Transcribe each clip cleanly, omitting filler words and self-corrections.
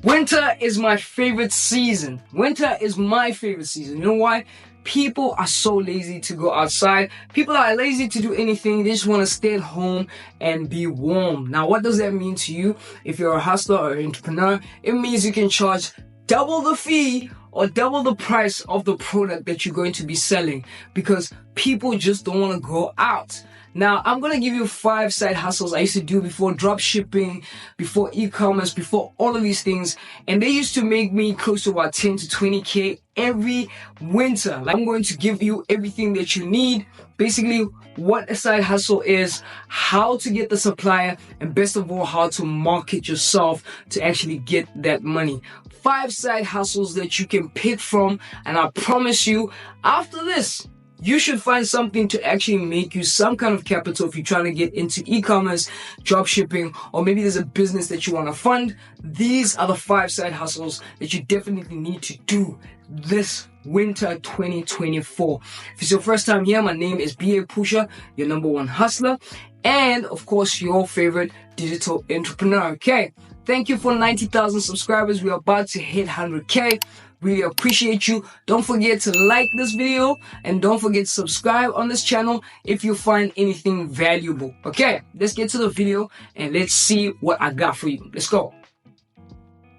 Winter is my favorite season. Winter is my favorite season. You know why? People are so lazy to go outside. People are lazy to do anything. They just want to stay at home and be warm. Now, what does that mean to you? If you're a hustler or an entrepreneur, it means you can charge double the fee or double the price of the product that you're going to be selling because people just don't want to go out. Now, I'm going to give you 5 side hustles I used to do before drop shipping, before e-commerce, before all of these things. And they used to make me close to about 10 to 20K every winter. Like, I'm going to give you everything that you need. Basically, what a side hustle is, how to get the supplier, and best of all, how to market yourself to actually get that money. 5 side hustles that you can pick from. And I promise you, after this, you should find something to actually make you some kind of capital if you're trying to get into e-commerce, drop shipping, or maybe there's a business that you want to fund. These are the 5 side hustles that you definitely need to do this winter 2024. If it's your first time here, my name is B.A. Pusha, your number one hustler, and of course, your favorite digital entrepreneur. Okay, thank you for 90,000 subscribers. We're about to hit 100K. Really appreciate you. Don't forget to like this video and don't forget to subscribe on this channel if you find anything valuable. Okay, let's get to the video and let's see what I got for you. Let's go.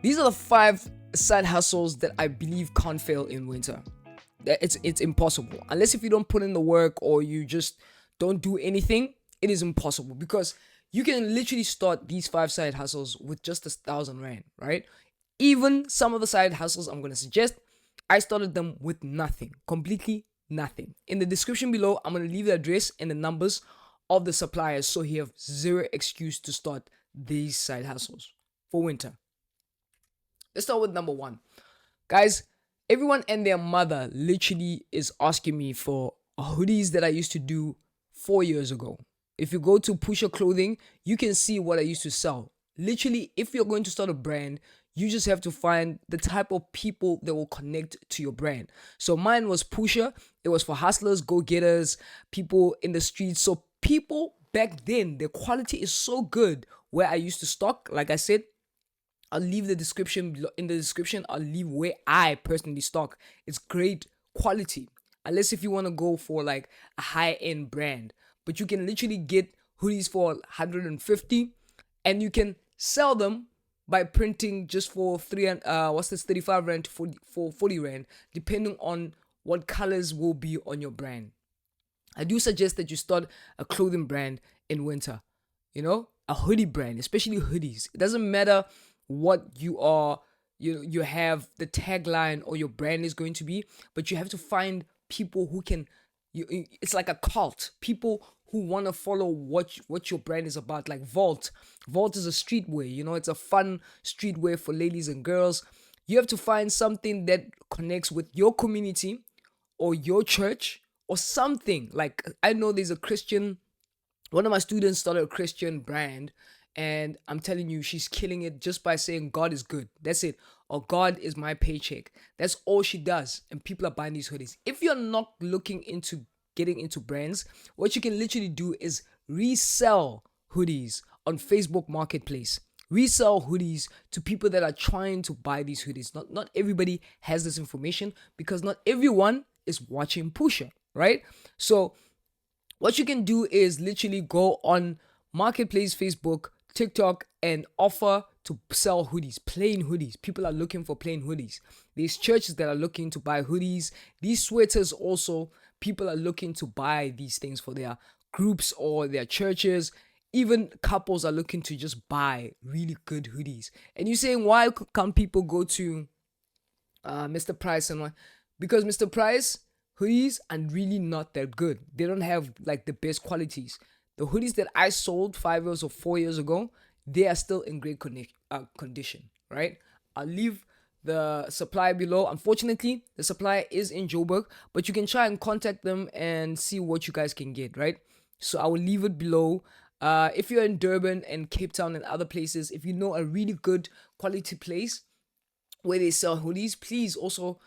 These are the 5 side hustles that I believe can't fail in winter. It's impossible. Unless if you don't put in the work or you just don't do anything, it is impossible because you can literally start these 5 side hustles with just 1,000 rand, right? Even some of the side hustles I'm going to suggest, I started them with nothing, completely nothing. In the description below, I'm going to leave the address and the numbers of the suppliers so you have zero excuse to start these side hustles for winter. Let's start with number 1. Guys, everyone and their mother literally is asking me for hoodies that I used to do 4 years ago. If you go to Pusha Clothing, you can see what I used to sell. Literally, if you're going to start a brand, you just have to find the type of people that will connect to your brand. So mine was Pusha. It was for hustlers, go-getters, people in the streets. So people back then, the quality is so good where I used to stock. Like I said, I'll leave the description in the description. I'll leave where I personally stock. It's great quality. Unless if you want to go for like a high-end brand. But you can literally get hoodies for 150 and you can sell them by printing just for 35 rand to 40 rand, depending on what colors will be on your brand. I do suggest that you start a clothing brand in winter, a hoodie brand, especially hoodies. It doesn't matter what you are, you have the tagline or your brand is going to be, but you have to find people who can, it's like a cult, people who want to follow what your brand is about. Like Vault is a streetwear, it's a fun streetwear for ladies and girls. You have to find something that connects with your community or your church or something. Like, I know there's a Christian, one of my students started a Christian brand, and I'm telling you, she's killing it just by saying God is good. That's it. Or God is my paycheck. That's all she does. And people are buying these hoodies. If you're not looking into getting into brands, what you can literally do is resell hoodies on Facebook Marketplace. Resell hoodies to people that are trying to buy these hoodies. Not everybody has this information because not everyone is watching Pusha, right? So what you can do is literally go on Marketplace, Facebook, TikTok, and offer to sell hoodies, plain hoodies. People are looking for plain hoodies. There's churches that are looking to buy hoodies. These sweaters also, people are looking to buy these things for their groups or their churches. Even couples are looking to just buy really good hoodies. And you're saying, why can't people go to Mr. Price? And because Mr. Price hoodies are really not that good. They don't have like the best qualities. The hoodies that I sold 5 years or 4 years ago, they are still in great condition, right? I'll leave the supplier below. Unfortunately, the supplier is in Joburg, but you can try and contact them and see what you guys can get, right? So I will leave it below. If you're in Durban and Cape Town and other places, if you know a really good quality place where they sell hoodies, please also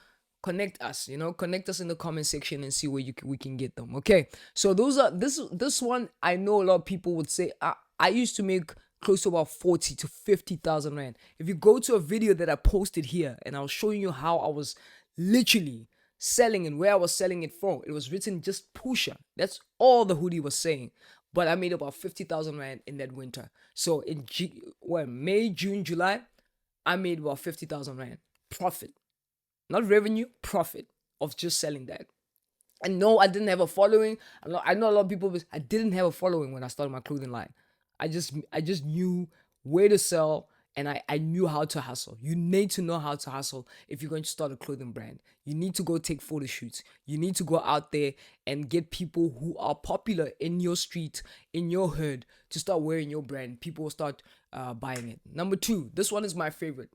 connect us in the comment section and see where we can get them. Okay, so those are this one. I know a lot of people would say I used to make close to about 40 to 50,000 rand. If you go to a video that I posted here and I was showing you how I was literally selling and where I was selling it from, it was written just Pusha. That's all the hoodie was saying. But I made about 50,000 rand in that winter. So in May, June, July, I made about 50,000 rand profit, not revenue, profit of just selling that. And no, I didn't have a following. I know a lot of people, but I didn't have a following when I started my clothing line. I just knew where to sell, and I knew how to hustle. You need to know how to hustle if you're going to start a clothing brand. You need to go take photo shoots. You need to go out there and get people who are popular in your street, in your hood, to start wearing your brand. People will start buying it. Number two, this one is my favorite.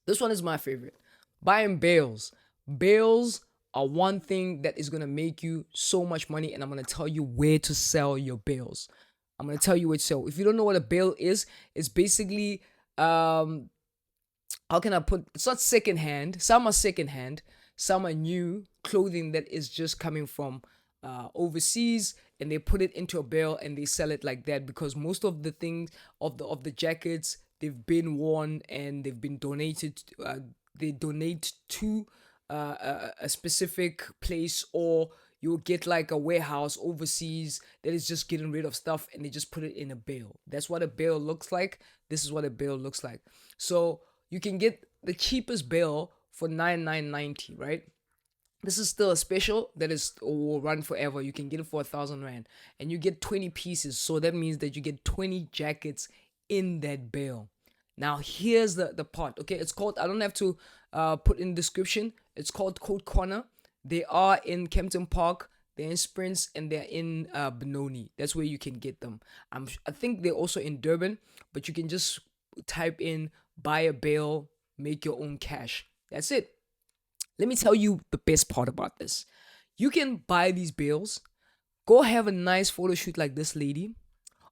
This one is my favorite. Buying bales. Bales are one thing that is going to make you so much money, and I'm going to tell you where to sell your bales. I'm going to tell you where to sell. If you don't know what a bale is, it's basically, how can I put, it's not secondhand. Some are secondhand. Some are new clothing that is just coming from overseas, and they put it into a bale and they sell it like that, because most of the things of the jackets, they've been worn and they've been donated. They donate to a specific place, or you'll get like a warehouse overseas that is just getting rid of stuff and they just put it in a bale. That's what a bale looks like. This is what a bale looks like. So you can get the cheapest bale for 99.90, right? This is still a special that is will run forever. You can get it for 1,000 rand, and you get 20 pieces. So that means that you get 20 jackets in that bale. Now here's the part. Okay, it's called, I don't have to put in the description. It's called Coat Corner. They are in Kempton Park, they're in Sprints, and they're in Benoni. That's where you can get them. I think they're also in Durban, but you can just type in buy a bale, make your own cash. That's it. Let me tell you the best part about this. You can buy these bales, go have a nice photo shoot like this lady,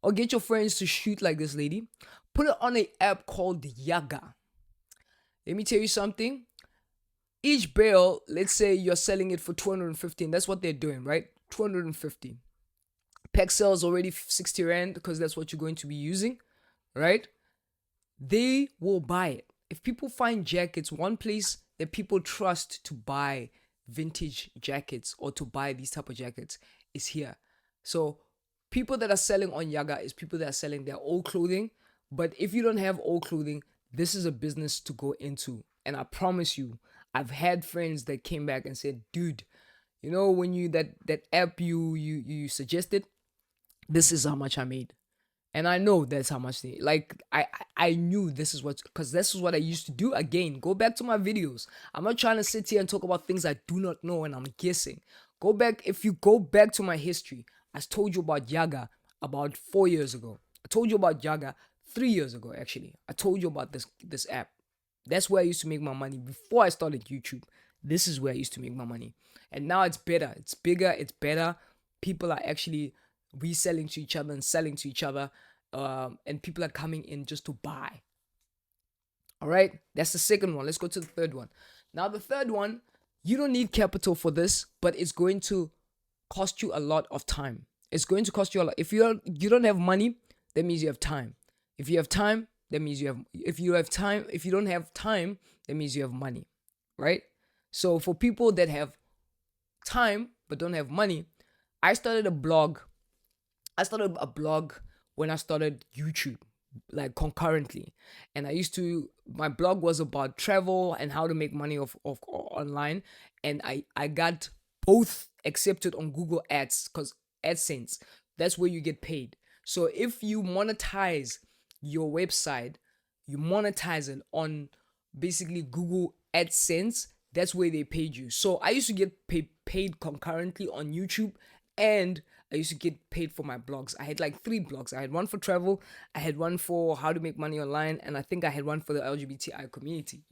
or get your friends to shoot like this lady. Put it on an app called Yaga. Let me tell you something. Each bale, let's say you're selling it for 215. That's what they're doing, right? 250. Pack sells already 60 rand because that's what you're going to be using, right? They will buy it. If people find jackets, one place that people trust to buy vintage jackets or to buy these type of jackets is here. So people that are selling on Yaga is people that are selling their old clothing. But if you don't have old clothing, this is a business to go into. And I promise you, I've had friends that came back and said, dude, you know, when you that app you suggested, this is how much I made. And I know that's how much they like. I knew this is what, because this is what I used to do. Again, go back to my videos. I'm not trying to sit here and talk about things I do not know and I'm guessing. Go back. If you go back to my history, I told you about Yaga about 4 years ago. I told you about Yaga 3 years ago. Actually, I told you about this app. That's where I used to make my money before I started YouTube. This is where I used to make my money, and now it's better. It's bigger. It's better. People are actually reselling to each other and selling to each other, and people are coming in just to buy. All right, that's the second one. Let's go to the third one. Now the third one, you don't need capital for this, but it's going to cost you a lot of time. It's going to cost you a lot. If you don't have money, that means you have time. If you have time, that means you have. If you have time, if you don't have time, that means you have money, right? So for people that have time but don't have money, I started a blog. I started a blog when I started YouTube, like concurrently. And my blog was about travel and how to make money of online. And I got both accepted on Google Ads, because AdSense, that's where you get paid. So if you monetize your website, you monetize it on basically Google AdSense, that's where they paid you. So I used to get paid concurrently on YouTube, and I used to get paid for my blogs. I had like 3 blogs. I had one for travel, I had one for how to make money online, and I think I had one for the LGBTI community,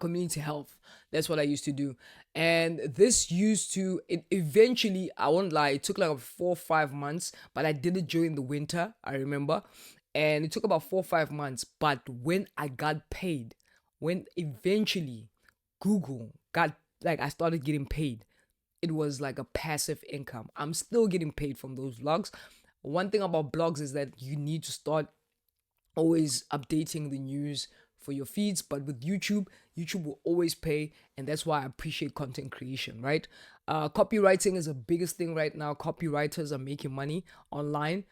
community health. That's what I used to do. And this eventually, I won't lie, it took like 4 or 5 months, but I did it during the winter, I remember. And it took about 4 or 5 months. But when I got paid, when eventually Google got, like, I started getting paid, it was like a passive income. I'm still getting paid from those vlogs, One thing about blogs is that you need to start always updating the news for your feeds. But with YouTube will always pay, and that's why I appreciate content creation, right? Copywriting is the biggest thing right now. Copywriters are making money online.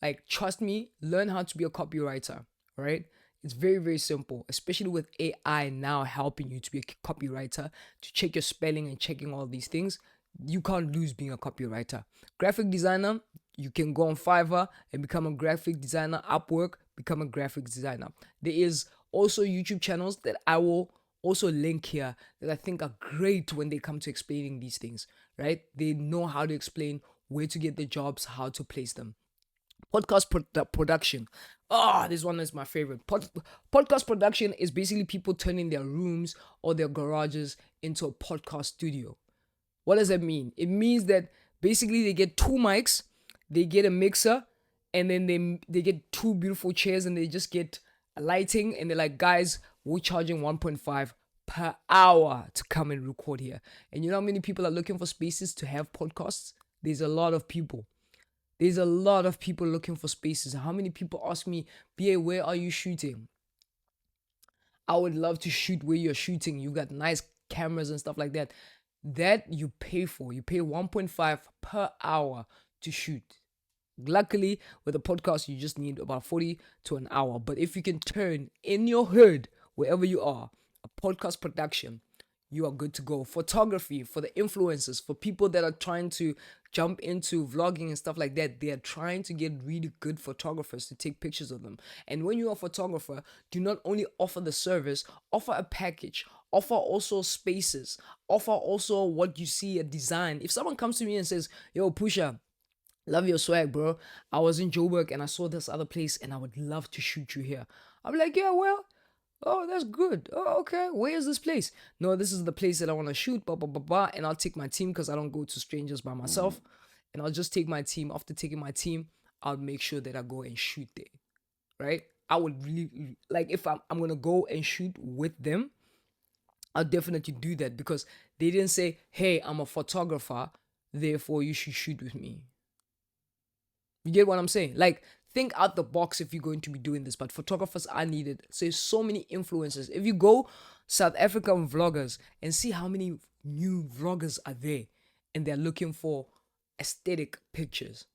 Like, trust me, learn how to be a copywriter, right? It's very, very simple, especially with AI now helping you to be a copywriter, to check your spelling and checking all these things. You can't lose being a copywriter. Graphic designer, you can go on Fiverr and become a graphic designer. Upwork, become a graphic designer. There is also YouTube channels that I will also link here that I think are great when they come to explaining these things, right? They know how to explain where to get the jobs, how to place them. Production. This one is my favorite. Podcast production is basically people turning their rooms or their garages into a podcast studio. What does that mean? It means that basically they get two mics, they get a mixer, and then they get two beautiful chairs, and they just get lighting, and they're like, guys, we're charging 1.5 per hour to come and record here. And you know how many people are looking for spaces to have podcasts? There's a lot of people. There's a lot of people looking for spaces. How many people ask me, BA, where are you shooting? I would love to shoot where you're shooting. You got nice cameras and stuff like that. That you pay for. You pay 1.5 per hour to shoot. Luckily, with a podcast, you just need about 40 to an hour. But if you can turn in your hood, wherever you are, a podcast production, you are good to go. Photography for the influencers, for people that are trying to jump into vlogging and stuff like that. They are trying to get really good photographers to take pictures of them. And when you're a photographer, do not only offer the service, offer a package, offer also spaces, offer also what you see, a design. If someone comes to me and says, yo, Pusha, love your swag, bro. I was in Joburg and I saw this other place and I would love to shoot you here. I'm like, yeah, well, oh, that's good. Oh, okay. Where is this place? No, this is the place that I want to shoot, blah, blah, blah, blah. And I'll take my team because I don't go to strangers by myself. And I'll just take my team. After taking my team, I'll make sure that I go and shoot there, right? I would really, like, if I'm going to go and shoot with them, I'll definitely do that because they didn't say, hey, I'm a photographer, therefore you should shoot with me. You get what I'm saying? Like, think out the box if you're going to be doing this, but photographers are needed. So there's so many influencers. If you go South African vloggers and see how many new vloggers are there and they're looking for aesthetic pictures,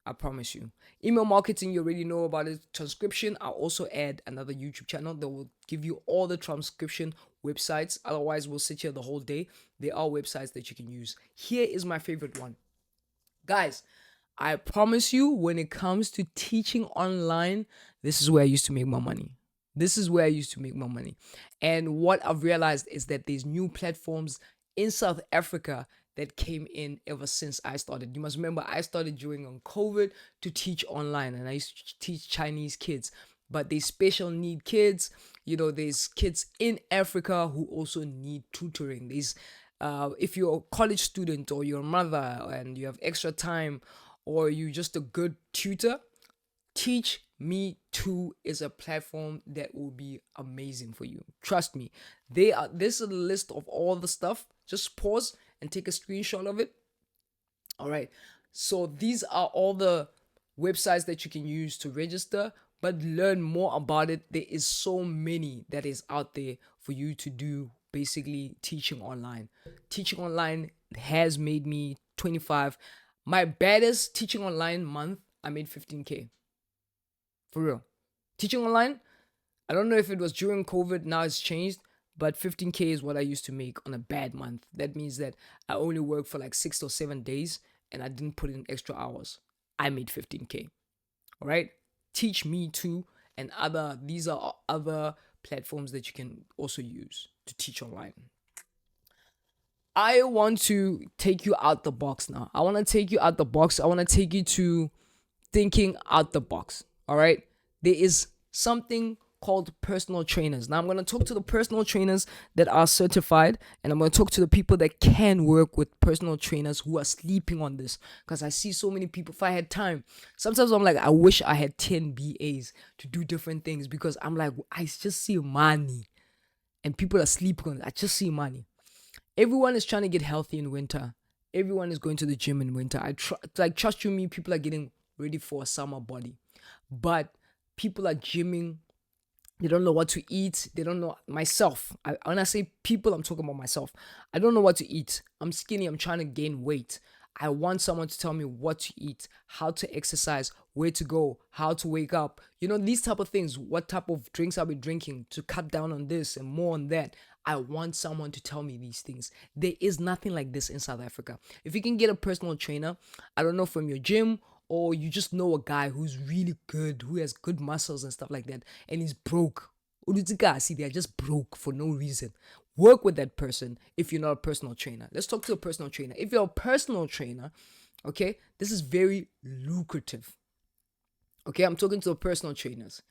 I promise you. Email marketing, you already know about it. Transcription, I'll also add another YouTube channel that will give you all the transcription websites. Otherwise, we'll sit here the whole day. There are websites that you can use. Here is my favorite one. Guys, I promise you, when it comes to teaching online, this is where I used to make my money. This is where I used to make my money. And what I've realized is that there's new platforms in South Africa that came in ever since I started. You must remember, I started during on COVID to teach online, and I used to teach Chinese kids. But there's special need kids, there's kids in Africa who also need tutoring. There's if you're a college student or you're a mother and you have extra time or you're just a good tutor, Teach Me Too is a platform that will be amazing for you. Trust me. This is a list of all the stuff. Just pause and take a screenshot of it. All right. So these are all the websites that you can use to register, but learn more about it. There is so many that is out there for you to do basically teaching online. Teaching online has made me 25. My baddest teaching online month, I made 15K. For real. Teaching online, I don't know if it was during COVID, now it's changed, but 15K is what I used to make on a bad month. That means that I only worked for like 6 or 7 days and I didn't put in extra hours. I made 15K. All right? Teach Me Too and these are other platforms that you can also use to teach online. I want to take you out the box now. I want to take you out the box. I want to take you to thinking out the box. All right. There is something called personal trainers. Now I'm going to talk to the personal trainers that are certified, and I'm going to talk to the people that can work with personal trainers who are sleeping on this, because I see so many people. If I had time, sometimes I'm like, I wish I had 10 BAs to do different things, because I'm like, I just see money and people are sleeping on it. I just see money. Everyone is trying to get healthy in winter. Everyone is going to the gym in winter. Trust you me, people are getting ready for a summer body. But people are gymming, they don't know what to eat. They don't know myself. When I say people, I'm talking about myself. I don't know what to eat. I'm skinny. I'm trying to gain weight. I want someone to tell me what to eat, how to exercise, where to go, how to wake up. These type of things. What type of drinks I'll be drinking to cut down on this and more on that. I want someone to tell me these things. There is nothing like this in South Africa. If you can get a personal trainer, I don't know, from your gym, or you just know a guy who's really good, who has good muscles and stuff like that, and he's broke. See, they're just broke for no reason. Work with that person if you're not a personal trainer. Let's talk to a personal trainer. If you're a personal trainer, okay, this is very lucrative. Okay, I'm talking to the personal trainers.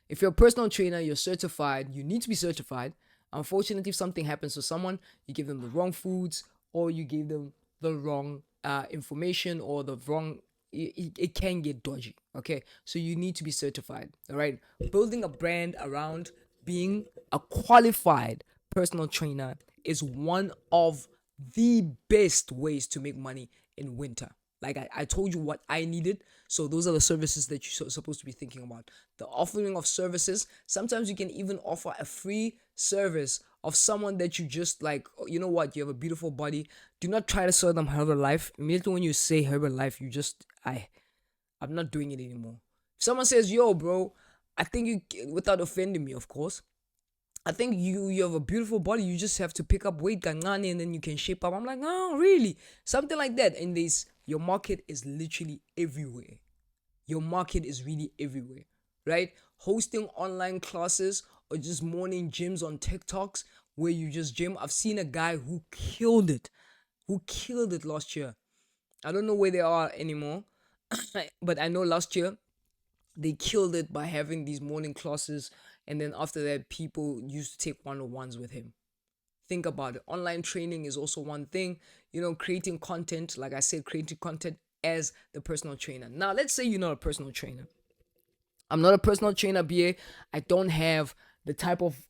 If you're a personal trainer, you're certified, you need to be certified. Unfortunately, if something happens to someone, you give them the wrong foods, or you give them the wrong information, or the wrong, it can get dodgy. Okay, so you need to be certified. All right, building a brand around being a qualified personal trainer is one of the best ways to make money in winter. Like I told you what I needed. So those are the services that you're supposed to be thinking about. The offering of services. Sometimes you can even offer a free service of someone that you just like, oh, you know what, you have a beautiful body. Do not try to sell them Herbalife. Immediately when you say Herbalife, I'm not doing it anymore. If someone says, yo, bro, I think you, without offending me, of course, I think you have a beautiful body. You just have to pick up weight, kancane, and then you can shape up. I'm like, no, really, something like that. And your market is literally everywhere. Your market is really everywhere, right? Hosting online classes or just morning gyms on TikToks where you just gym. I've seen a guy who killed it last year. I don't know where they are anymore, but I know last year they killed it by having these morning classes, and then after that people used to take one-on-ones with him. Think about it. Online training is also one thing. Creating content, like I said, creating content as the personal trainer. Now let's say you're not a personal trainer. I'm not a personal trainer, BA. I don't have the type of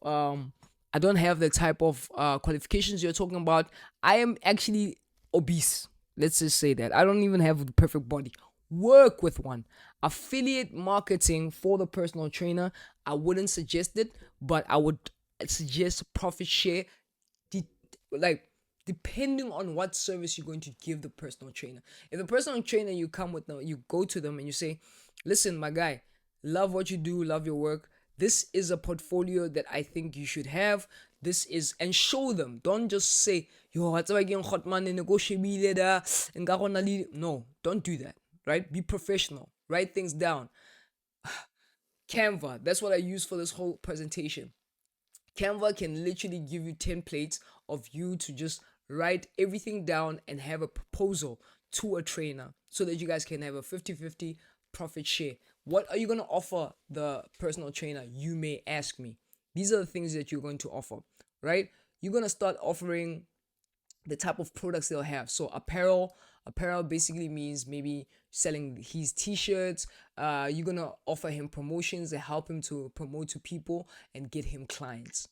qualifications you're talking about. I am actually obese. Let's just say that. I don't even have the perfect body. Work with one. Affiliate marketing for the personal trainer, I wouldn't suggest it, but I would suggest profit share, de- like depending on what service you're going to give the personal trainer. If the personal trainer you come with now, you go to them and you say, listen, my guy, love what you do, love your work. This is a portfolio that I think you should have. This is, and show them. Don't just say, yo, what's up again, hot man, no, don't do that, right? Be professional. Write things down. Canva, that's what I use for this whole presentation. Canva can literally give you templates of you to just write everything down and have a proposal to a trainer so that you guys can have a 50-50 profit share. What are you going to offer the personal trainer? You may ask me. These are the things that you're going to offer, right? You're going to start offering the type of products they'll have. So apparel basically means maybe selling his t-shirts. You're gonna offer him promotions that help him to promote to people and get him clients.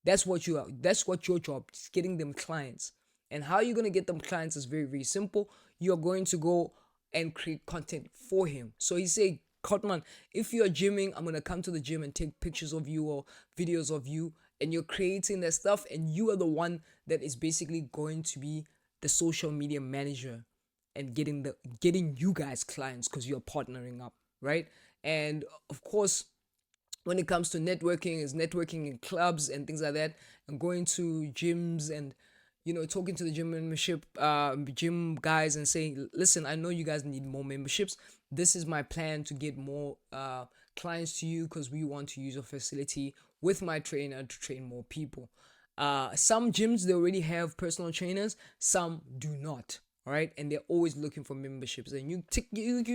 That's what your job is, getting them clients. And how you're gonna get them clients is very, very simple. You're going to go and create content for him. So he say, Cotman, if you're gymming, I'm gonna come to the gym and take pictures of you or videos of you, and you're creating that stuff, and you are the one that is basically going to be the social media manager and getting you guys clients because you're partnering up, right? And of course, when it comes to networking, is networking in clubs and things like that, and going to gyms and talking to the gym membership gym guys and saying, listen, I know you guys need more memberships. This is my plan to get more clients to you because we want to use a facility with my trainer to train more people. Some gyms, they already have personal trainers, some do not. All right, and they're always looking for memberships, and you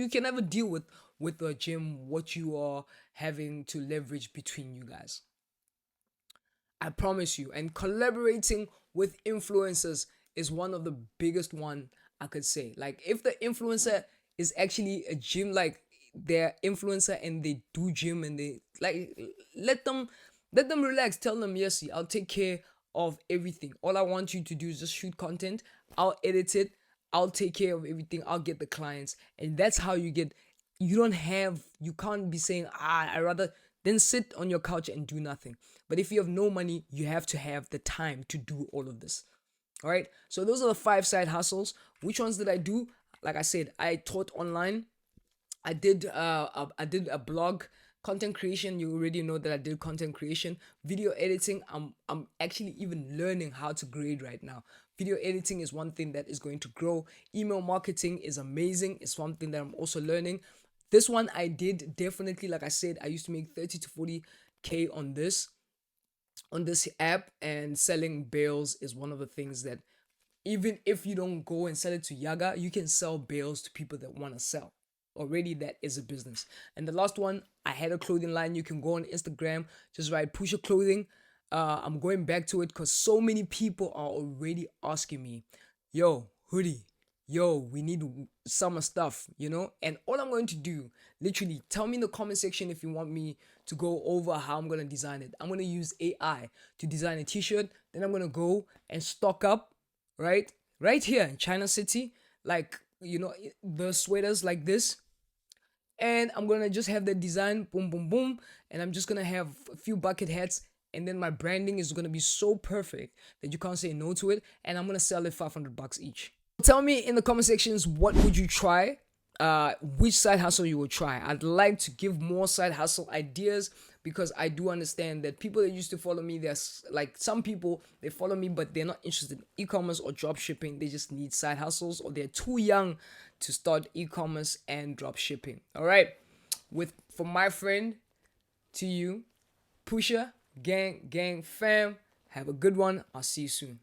can never deal with the gym what you are having to leverage between you guys. I promise you. And collaborating with influencers is one of the biggest one I could say. Like if the influencer is actually a gym, like they're influencer and they do gym and they like, let them relax. Tell them, yes, I'll take care of everything. All I want you to do is just shoot content. I'll edit it. I'll take care of everything. I'll get the clients. And that's how you get you can't be saying, I rather then sit on your couch and do nothing. But if you have no money, you have to have the time to do all of this. All right. So those are the 5 side hustles. Which ones did I do? Like I said, I taught online. I did a blog. Content creation, you already know that I did content creation. Video editing, I'm actually even learning how to grade right now. Video editing is one thing that is going to grow. Email marketing is amazing. It's something that I'm also learning. This one I did definitely, like I said, I used to make 30 to 40K on this app, and selling bales is one of the things that, even if you don't go and sell it to Yaga, you can sell bales to people that want to sell. Already, that is a business. And the last one, I had a clothing line. You can go on Instagram, just write Pusha Clothing. I'm going back to it because so many people are already asking me, yo, hoodie, yo, we need summer stuff, And all I'm going to do, literally, tell me in the comment section if you want me to go over how I'm going to design it. I'm going to use AI to design a t shirt. Then I'm going to go and stock up, right here in China City, like, the sweaters like this. And I'm gonna just have the design, boom, boom, boom, and I'm just gonna have a few bucket hats, and then my branding is gonna be so perfect that you can't say no to it, and I'm gonna sell it $500 each. Tell me in the comment sections, what would you try? Which side hustle you will try. I'd like to give more side hustle ideas, because I do understand that people that used to follow me, there's like some people, they follow me but they're not interested in e-commerce or drop shipping. They just need side hustles, or they're too young to start e-commerce and drop shipping. All right, with from my friend to you, Pusha, gang, fam, have a good one. I'll see you soon.